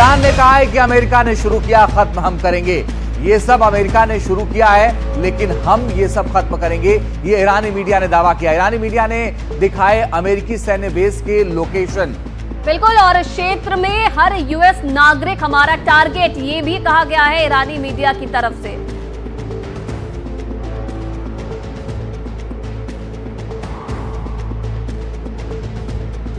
Iran ने कहा है कि अमेरिका ने शुरू किया, खत्म हम करेंगे। ये सब अमेरिका ने शुरू किया है, लेकिन हम ये सब खत्म करेंगे, ये ईरानी मीडिया ने दावा किया। ईरानी मीडिया ने दिखाए अमेरिकी सैन्य बेस के लोकेशन। बिल्कुल, और क्षेत्र में हर यूएस नागरिक हमारा टारगेट, ये भी कहा गया है ईरानी मीडिया की तरफ से।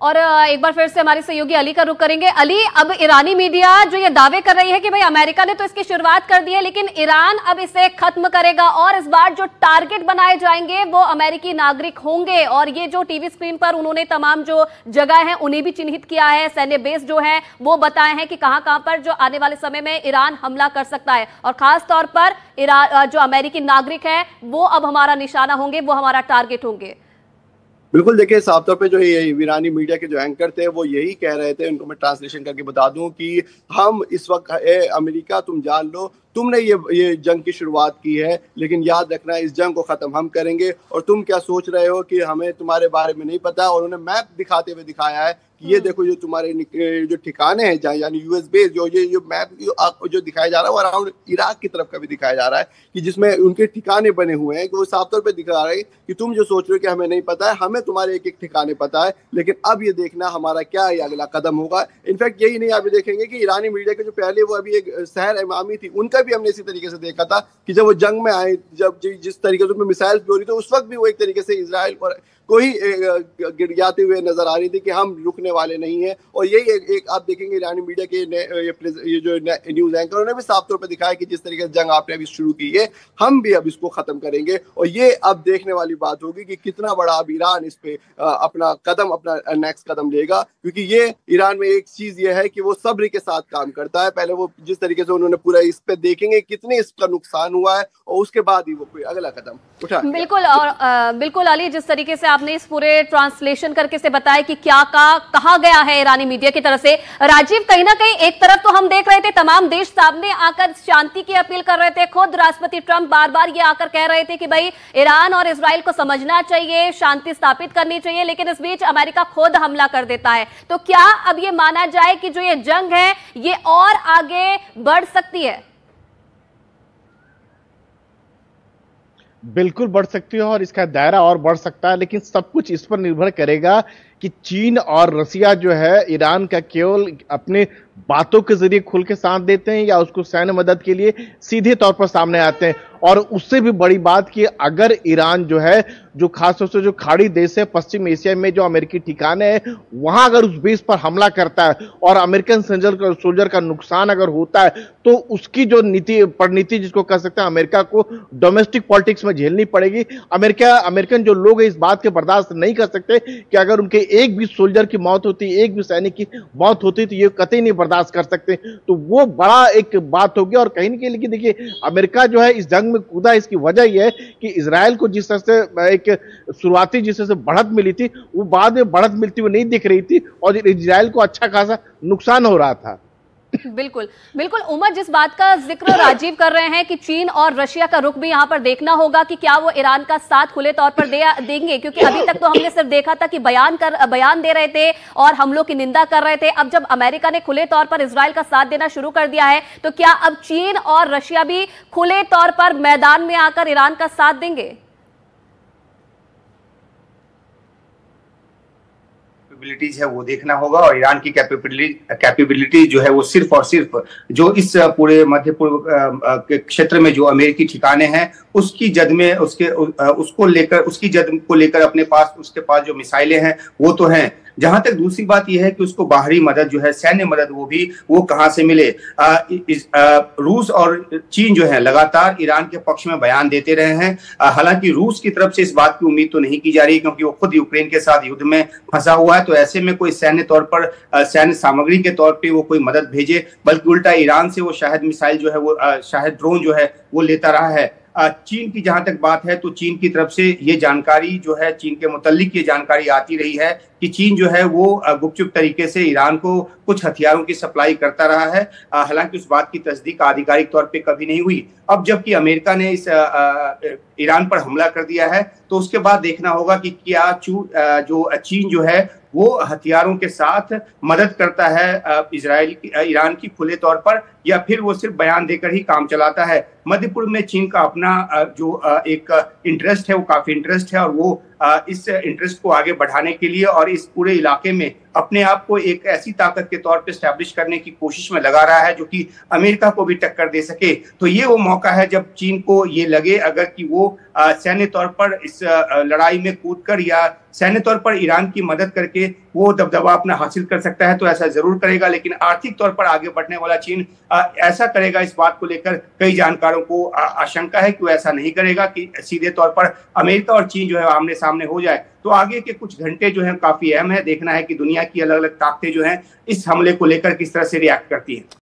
और एक बार फिर से हमारे सहयोगी अली का रुख करेंगे। अली, अब ईरानी मीडिया जो ये दावे कर रही है कि भाई अमेरिका ने तो इसकी शुरुआत कर दी है, लेकिन ईरान अब इसे खत्म करेगा और इस बार जो टारगेट बनाए जाएंगे वो अमेरिकी नागरिक होंगे। और ये जो टीवी स्क्रीन पर उन्होंने तमाम जो जगह है उन्हें भी चिन्हित किया है, सैन्य बेस जो है वो बताए हैं कि कहां पर जो आने वाले समय में ईरान हमला कर सकता है, और खास तौर पर ईरान जो अमेरिकी नागरिक है वो अब हमारा निशाना होंगे, वो हमारा टारगेट होंगे। बिल्कुल, देखिए साफ तौर पे जो ये ईरानी मीडिया के जो एंकर थे वो यही कह रहे थे। उनको मैं ट्रांसलेशन करके बता दूं कि हम इस वक्त अमेरिका, तुम जान लो तुमने ये जंग की शुरुआत की है, लेकिन याद रखना इस जंग को खत्म हम करेंगे। और तुम क्या सोच रहे हो कि हमें तुम्हारे बारे में नहीं पता। और उन्होंने मैप दिखाते हुए दिखाया है कि ये देखो जो तुम्हारे जो ठिकाने हैं जहाँ, यानी यूएस बेस, जो मैप जो दिखाया जा रहा है वो अराउंड इराक की तरफ का भी दिखाया जा रहा है, कि जिसमें उनके ठिकाने बने हुए हैं, कि वो साफ तौर पे दिखा रहे हैं कि तुम जो सोच रहे हो कि हमें नहीं पता है, हमें तुम्हारे एक एक ठिकाने पता है, लेकिन अब ये देखना हमारा क्या ये अगला कदम होगा। इनफैक्ट यही नहीं, आप देखेंगे कि ईरानी मीडिया के जो पहले वो अभी एक शहर इमामी थी, उनका भी हमने इसी तरीके से देखा था कि जब वो जंग में आए, जब जिस तरीके से मिसाइल भी हो रही थी, उस वक्त भी वो एक तरीके से इजराइल को ही गिड़गिड़ाते हुए नजर आ रही थी कि हम रुकने वाले नहीं है। और यही एक आप देखेंगे ईरानी मीडिया के ये जो न्यूज एंकर, उन्होंने भी साफ तौर पर दिखाया कि जिस तरीके से जंग आपने अभी शुरू की है, हम भी अब इसको खत्म करेंगे। और ये अब देखने वाली बात होगी कि कितना बड़ा अब ईरान इस पे अपना नेक्स्ट कदम लेगा, क्योंकि ये ईरान में एक चीज ये है कि वो सब्र के साथ काम करता है। पहले वो जिस तरीके से उन्होंने पूरा इस पे देखेंगे कितने इसका नुकसान हुआ है, और उसके बाद ही वो कोई अगला कदम उठा। बिल्कुल, और बिल्कुल अली, जिस तरीके से आपने इस पूरे ट्रांसलेशन करके से बताया कि क्या कहा गया है ईरानी मीडिया की तरफ से। राजीव, कहीं ना कहीं एक तरफ तो हम देख रहे थे तमाम देश सामने आकर शांति की अपील कर रहे थे, खुद राष्ट्रपति ट्रंप बार बार ये आकर कह रहे थे कि भाई ईरान और इजराइल को समझना चाहिए, शांति स्थापित करनी चाहिए, लेकिन इस बीच अमेरिका खुद हमला कर देता है। तो क्या अब ये माना जाए कि जो ये जंग है ये और आगे बढ़ सकती है? बिल्कुल बढ़ सकती है, और इसका दायरा और बढ़ सकता है, लेकिन सब कुछ इस पर निर्भर करेगा कि चीन और रसिया जो है ईरान का केवल अपने बातों के जरिए खुल के साथ देते हैं या उसको सैन्य मदद के लिए सीधे तौर पर सामने आते हैं। और उससे भी बड़ी बात कि अगर ईरान जो है, जो खासतौर से जो खाड़ी देश है पश्चिम एशिया में जो अमेरिकी ठिकाने हैं, वहां अगर उस बेस पर हमला करता है और अमेरिकन सोल्जर का नुकसान अगर होता है, तो उसकी जो परिणति जिसको कह सकते हैं, अमेरिका को डोमेस्टिक पॉलिटिक्स में झेलनी पड़ेगी। अमेरिकन जो लोग हैं इस बात के बर्दाश्त नहीं कर सकते कि अगर उनके एक भी सोल्जर की मौत होती, एक भी सैनिक की मौत होती, तो ये कतई नहीं बर्दाश्त कर सकते। तो वो बड़ा एक बात होगी। और कहीं ना कहीं देखिए, अमेरिका जो है इस जंग में कूदा, इसकी वजह यह है कि इजराइल को जिस तरह से एक शुरुआती जिस तरह से बढ़त मिली थी, वो बाद में बढ़त मिलती हुई नहीं दिख रही थी, और इजराइल को अच्छा खासा नुकसान हो रहा था। बिल्कुल बिल्कुल। उमर, जिस बात का जिक्र राजीव कर रहे हैं कि चीन और रशिया का रुख भी यहां पर देखना होगा कि क्या वो ईरान का साथ खुले तौर पर देंगे, क्योंकि अभी तक तो हमने सिर्फ देखा था कि बयान दे रहे थे और हमलों की निंदा कर रहे थे। अब जब अमेरिका ने खुले तौर पर इजराइल का साथ देना शुरू कर दिया है, तो क्या अब चीन और रशिया भी खुले तौर पर मैदान में आकर ईरान का साथ देंगे? कैपेबिलिटीज है वो देखना होगा, और ईरान की कैपेबिलिटी जो है वो सिर्फ और सिर्फ जो इस पूरे मध्य पूर्व के क्षेत्र में जो अमेरिकी ठिकाने हैं उसकी जद में उसकी जद को लेकर अपने पास उसके पास जो मिसाइलें हैं वो तो हैं। जहां तक दूसरी बात यह है कि उसको बाहरी मदद जो है, सैन्य मदद, वो कहां से मिले। रूस और चीन जो है लगातार ईरान के पक्ष में बयान देते रहे हैं। हालांकि रूस की तरफ से इस बात की उम्मीद तो नहीं की जा रही क्योंकि वो खुद यूक्रेन के साथ युद्ध में फंसा हुआ है, तो ऐसे में कोई सैन्य तौर पर सैन्य सामग्री के तौर पे वो कोई मदद भेजे, बल्कि उल्टा ईरान से वो शायद मिसाइल जो है वो शायद ड्रोन जो है वो लेता रहा है। चीन की जहां तक बात है तो चीन की तरफ से ये जानकारी जो है, चीन के मुतल्लिक ये जानकारी आती रही है कि चीन जो है वो गुपचुप तरीके से ईरान को कुछ हथियारों की सप्लाई करता रहा है। हालांकि उस बात की तस्दीक आधिकारिक तौर पे कभी नहीं हुई। अब जबकि अमेरिका ने इस ईरान पर हमला कर दिया है तो उसके बाद देखना होगा कि क्या जो चीन जो है वो हथियारों के साथ मदद करता है ईरान की खुले तौर पर, या फिर वो सिर्फ बयान देकर ही काम चलाता है। मध्य पूर्व में चीन का अपना जो एक इंटरेस्ट है वो काफी इंटरेस्ट है, और वो इस इंटरेस्ट को आगे बढ़ाने के लिए और इस पूरे इलाके में अपने आप को एक ऐसी ताकत के तौर पे स्टैब्लिश करने की कोशिश में लगा रहा है जो कि अमेरिका को भी टक्कर दे सके। तो ये वो मौका है जब चीन को ये लगे अगर कि वो सैन्य तौर पर इस लड़ाई में कूदकर या सैन्य तौर पर ईरान की मदद करके वो दबदबा अपना हासिल कर सकता है तो ऐसा जरूर करेगा। लेकिन आर्थिक तौर पर आगे बढ़ने वाला चीन ऐसा करेगा, इस बात को लेकर कई जानकारों को आशंका है कि वो ऐसा नहीं करेगा कि सीधे तौर पर अमेरिका और चीन जो है आमने सामने हो जाए। तो आगे के कुछ घंटे जो है काफी अहम है, देखना है कि दुनिया की अलग अलग ताकतें जो हैं इस हमले को लेकर किस तरह से रिएक्ट करती हैं।